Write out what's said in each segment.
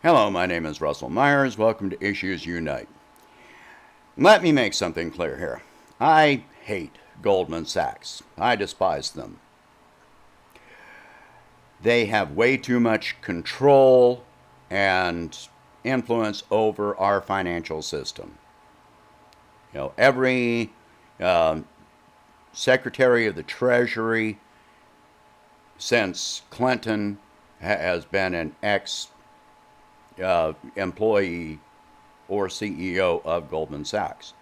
Hello, my name is Russell Myers. Welcome to Issues Unite. Let me make something clear here. I hate Goldman Sachs. I despise them. They have way too much control and influence over our financial system. Every Secretary of the Treasury since Clinton has been an ex-employee or CEO of Goldman Sachs.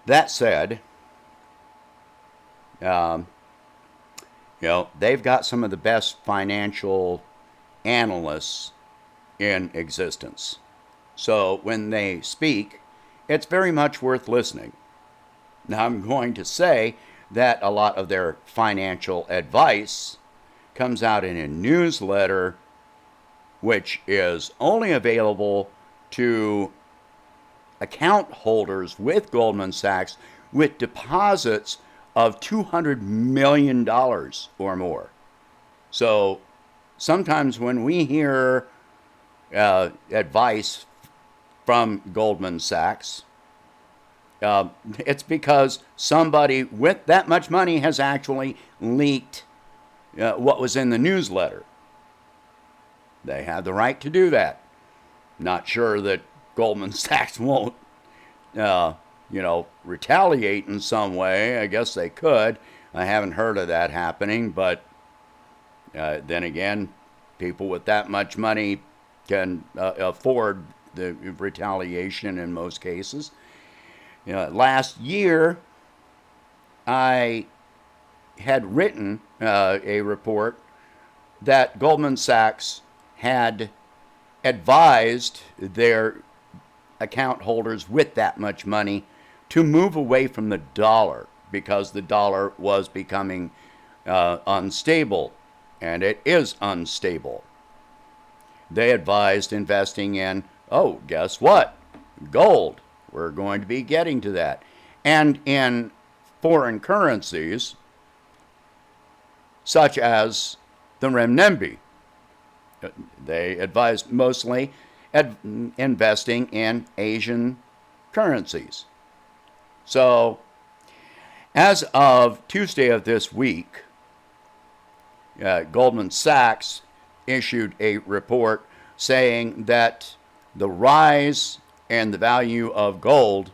That said, they've got some of the best financial analysts in existence. So when they speak, it's very much worth listening. Now, I'm going to say that a lot of their financial advice comes out in a newsletter which is only available to account holders with Goldman Sachs with deposits of $200 million or more. So sometimes when we hear advice from Goldman Sachs, it's because somebody with that much money has actually leaked what was in the newsletter. They have the right to do that. Not sure that Goldman Sachs won't, retaliate in some way. I guess they could. I haven't heard of that happening, but then again, people with that much money can afford the retaliation in most cases. Last year, I had written a report that Goldman Sachs had advised their account holders with that much money to move away from the dollar because the dollar was becoming unstable, and it is unstable. They advised investing in, guess what? Gold. We're going to be getting to that. And in foreign currencies, such as the renminbi. They advised mostly investing in Asian currencies. So, as of Tuesday of this week, Goldman Sachs issued a report saying that the rise in the value of gold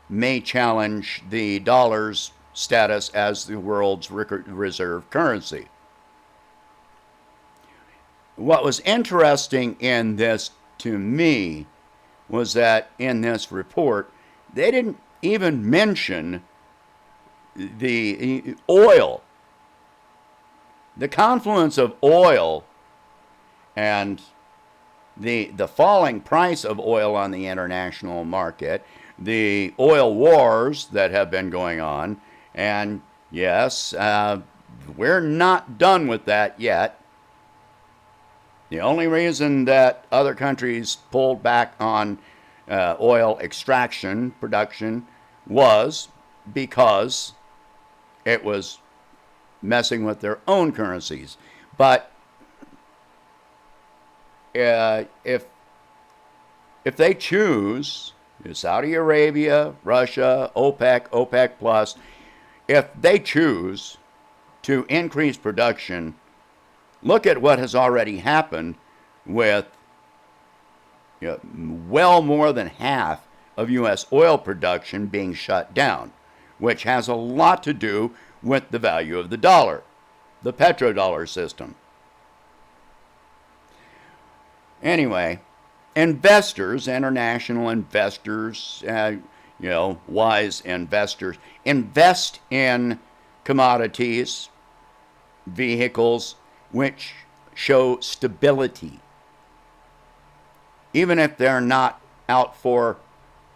may challenge the dollar's status as the world's reserve currency. What was interesting in this to me was that in this report, they didn't even mention the oil. The confluence of oil and the falling price of oil on the international market, the oil wars that have been going on, and yes, we're not done with that yet. The only reason that other countries pulled back on oil extraction production was because it was messing with their own currencies. But if they choose, Saudi Arabia, Russia, OPEC Plus, if they choose to increase production, look at what has already happened with well more than half of U.S. oil production being shut down, which has a lot to do with the value of the dollar, the petrodollar system. Anyway, investors, international investors, wise investors, invest in commodities, vehicles, which show stability. Even if they're not out for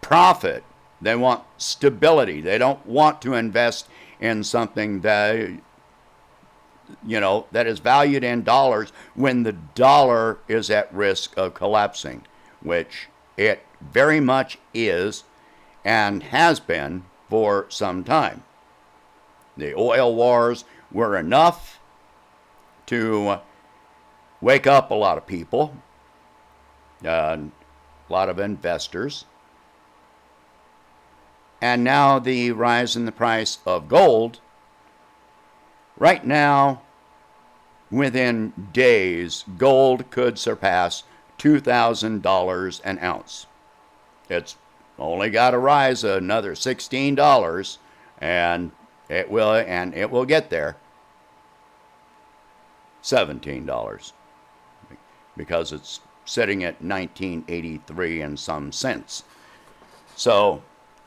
profit, they want stability. They don't want to invest in something that, that is valued in dollars when the dollar is at risk of collapsing, which it very much is and has been for some time. The oil wars were enough to wake up a lot of people, a lot of investors. And now the rise in the price of gold. Right now, within days, gold could surpass $2,000 an ounce. It's only got to rise another $16, and it will get there. $17, because it's sitting at 1983 and some cents. So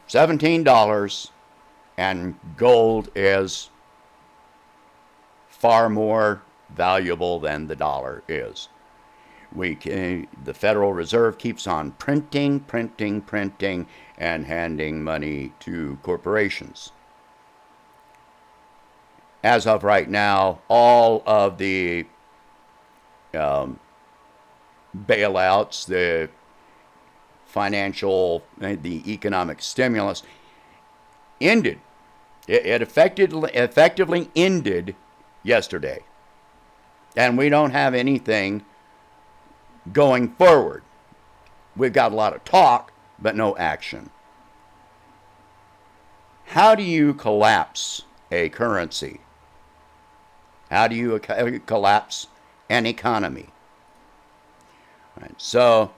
$17, and gold is far more valuable than the dollar is. The Federal Reserve keeps on printing, and handing money to corporations. As of right now, all of the bailouts, the economic stimulus ended. It effectively ended yesterday. And we don't have anything going forward. We've got a lot of talk, but no action. How do you collapse a currency? How do you collapse an economy? Right, so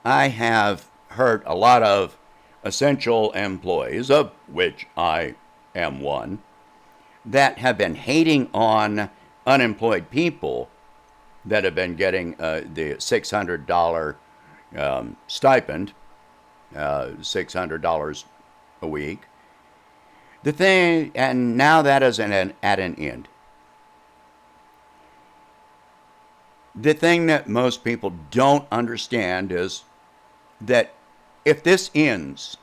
I have heard a lot of essential employees, of which I am one, that have been hating on unemployed people that have been getting the $600 stipend, $600 a week. The thing, and now that is at an end. The thing that most people don't understand is that if this ends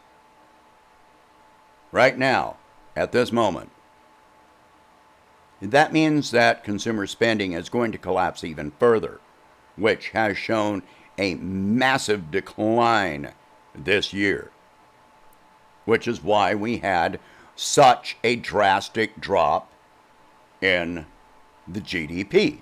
right now, at this moment, that means that consumer spending is going to collapse even further, which has shown a massive decline this year, which is why we had such a drastic drop in the GDP.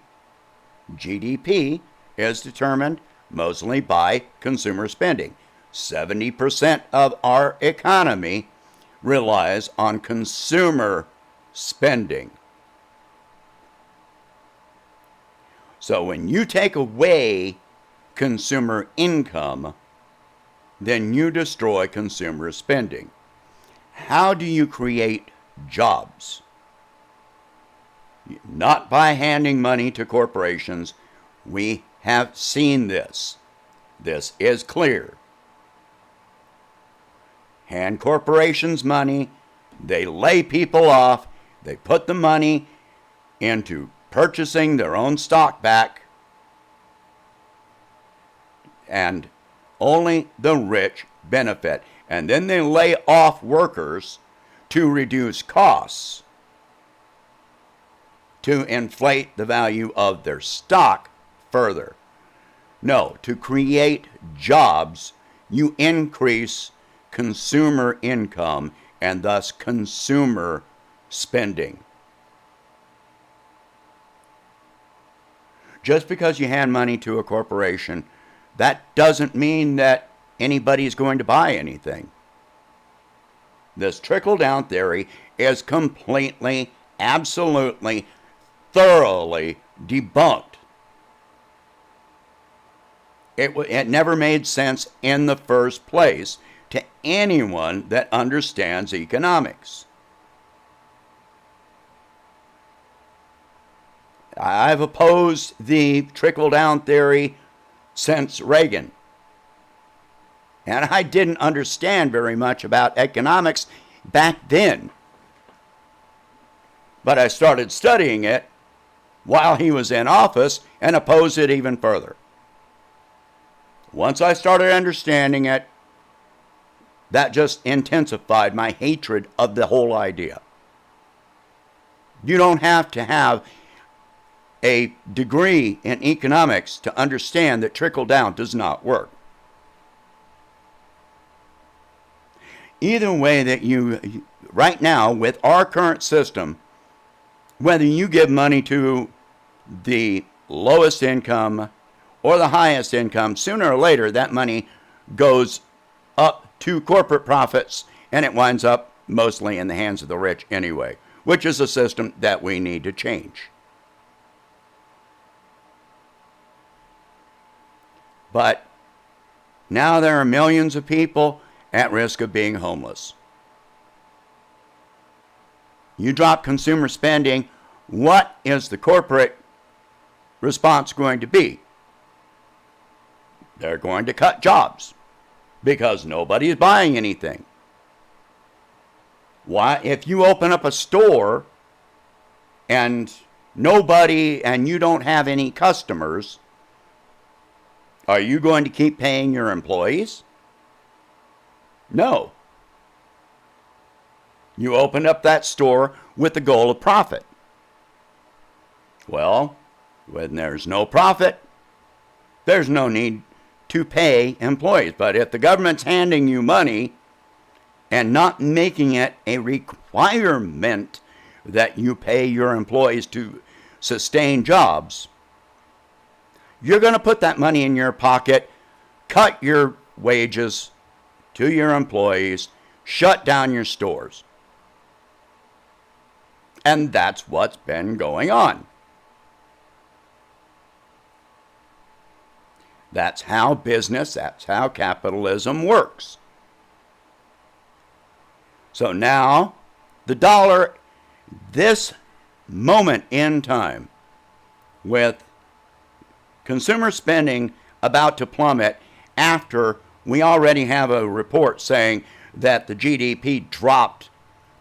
GDP is determined mostly by consumer spending. 70% of our economy relies on consumer spending. So when you take away consumer income, then you destroy consumer spending. How do you create jobs? Not by handing money to corporations. We have seen this. This is clear. Hand corporations money, they lay people off, they put the money into purchasing their own stock back, and only the rich benefit. And then they lay off workers to reduce costs, to inflate the value of their stock further. No, to create jobs, you increase consumer income and thus consumer spending. Just because you hand money to a corporation, that doesn't mean that anybody's going to buy anything. This trickle-down theory is completely, absolutely, thoroughly debunked. It never made sense in the first place to anyone that understands economics. I've opposed the trickle-down theory since Reagan. And I didn't understand very much about economics back then. But I started studying it while he was in office and opposed it even further. Once I started understanding it, that just intensified my hatred of the whole idea. You don't have to have a degree in economics to understand that trickle-down does not work. Either way that you, right now, with our current system, whether you give money to the lowest income or the highest income, sooner or later that money goes up to corporate profits, and it winds up mostly in the hands of the rich anyway, which is a system that we need to change. But now there are millions of people at risk of being homeless. You drop consumer spending, what is the corporate response going to be? They're going to cut jobs because nobody is buying anything. Why? If you open up a store and you don't have any customers, are you going to keep paying your employees? No. You opened up that store with the goal of profit. Well, when there's no profit, there's no need to pay employees. But if the government's handing you money and not making it a requirement that you pay your employees to sustain jobs, you're going to put that money in your pocket, cut your wages to your employees, shut down your stores. And that's what's been going on. That's how business, that's how capitalism works. So now, the dollar, this moment in time, with consumer spending about to plummet after we already have a report saying that the GDP dropped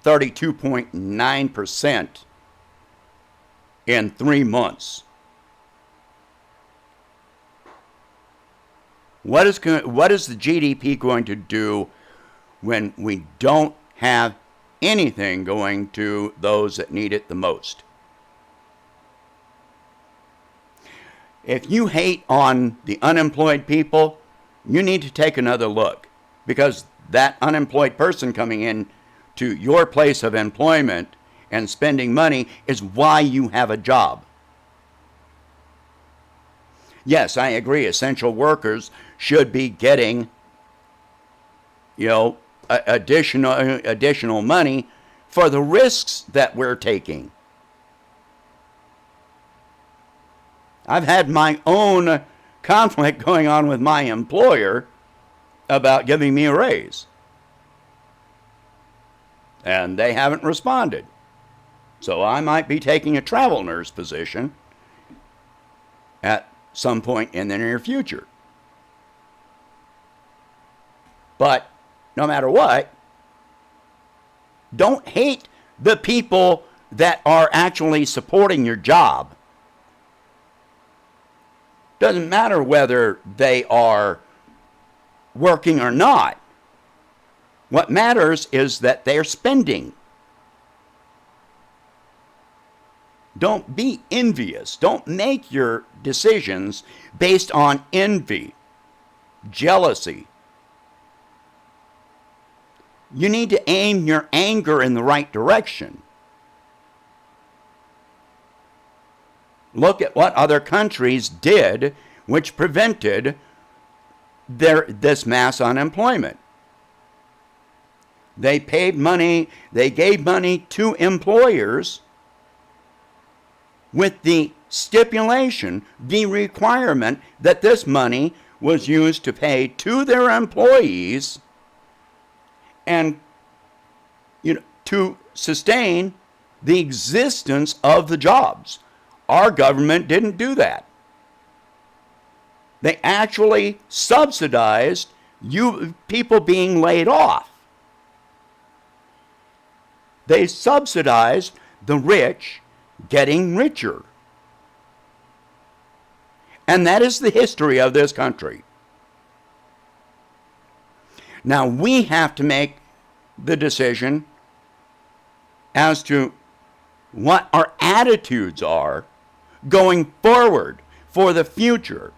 32.9% in 3 months. What is the GDP going to do when we don't have anything going to those that need it the most? If you hate on the unemployed people, you need to take another look, because that unemployed person coming in to your place of employment and spending money is why you have a job. Yes, I agree, essential workers should be getting, additional money for the risks that we're taking. I've had my own conflict going on with my employer about giving me a raise, and they haven't responded. So I might be taking a travel nurse position at some point in the near future. But no matter what, don't hate the people that are actually supporting your job. Doesn't matter whether they are working or not. What matters is that they're spending. Don't be envious. Don't make your decisions based on envy, jealousy. You need to aim your anger in the right direction. Look at what other countries did which prevented this mass unemployment. They gave money to employers with the stipulation, the requirement that this money was used to pay to their employees and to sustain the existence of the jobs. Our government didn't do that. They actually subsidized people being laid off. They subsidized the rich getting richer. And that is the history of this country. Now we have to make the decision as to what our attitudes are going forward for the future.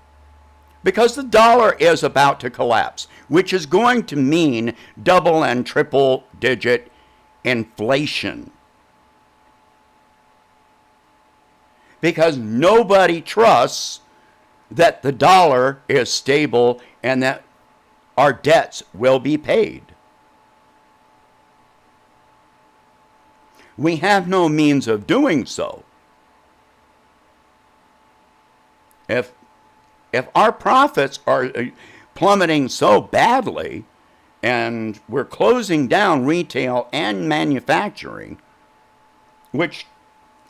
Because the dollar is about to collapse, which is going to mean double and triple digit inflation. Because nobody trusts that the dollar is stable and that our debts will be paid. We have no means of doing so. If our profits are plummeting so badly and we're closing down retail and manufacturing, which,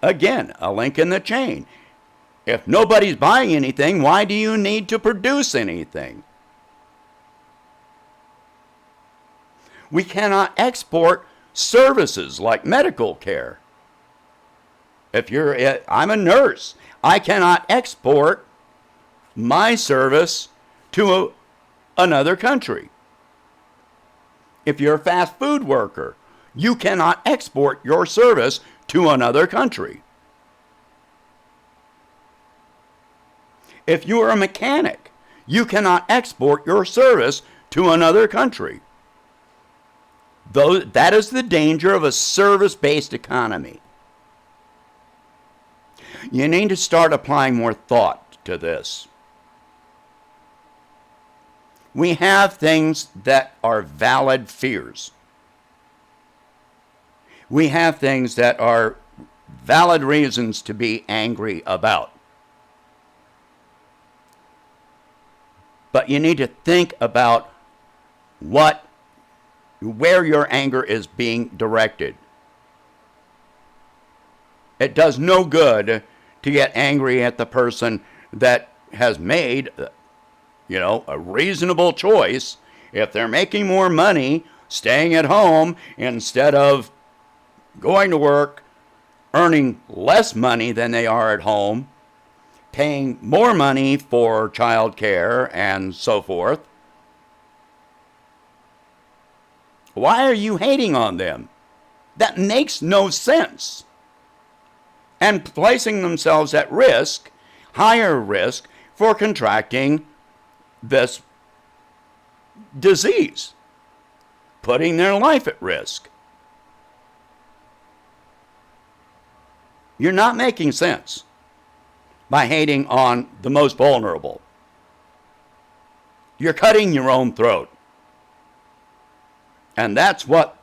again, a link in the chain. If nobody's buying anything, why do you need to produce anything? We cannot export services like medical care. I'm a nurse. I cannot export my service to another country. If you're a fast food worker, you cannot export your service to another country. If you are a mechanic, you cannot export your service to another country. That is the danger of a service-based economy. You need to start applying more thought to this. We have things that are valid fears. We have things that are valid reasons to be angry about. But you need to think about where your anger is being directed. It does no good to get angry at the person that has made, a reasonable choice. If they're making more money staying at home instead of going to work, earning less money than they are at home, paying more money for child care and so forth, why are you hating on them? That makes no sense. And placing themselves at risk, higher risk, for contracting this disease, putting their life at risk. You're not making sense by hating on the most vulnerable. You're cutting your own throat. And that's what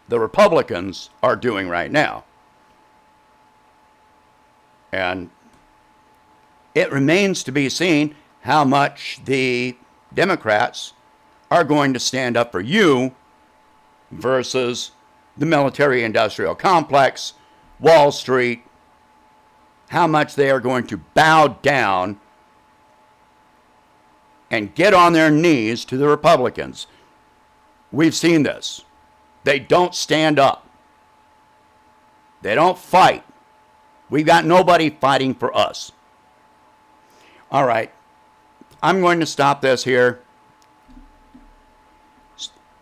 the Republicans are doing right now. And it remains to be seen how much the Democrats are going to stand up for you versus the military-industrial complex, Wall Street, how much they are going to bow down and get on their knees to the Republicans. We've seen this. They don't stand up. They don't fight. We've got nobody fighting for us. All right. I'm going to stop this here.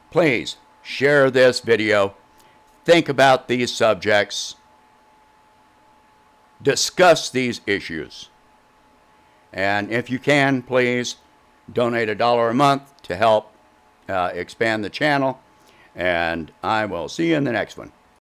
Please share this video. Think about these subjects. Discuss these issues. And if you can, please donate $1 a month to help expand the channel. And I will see you in the next one.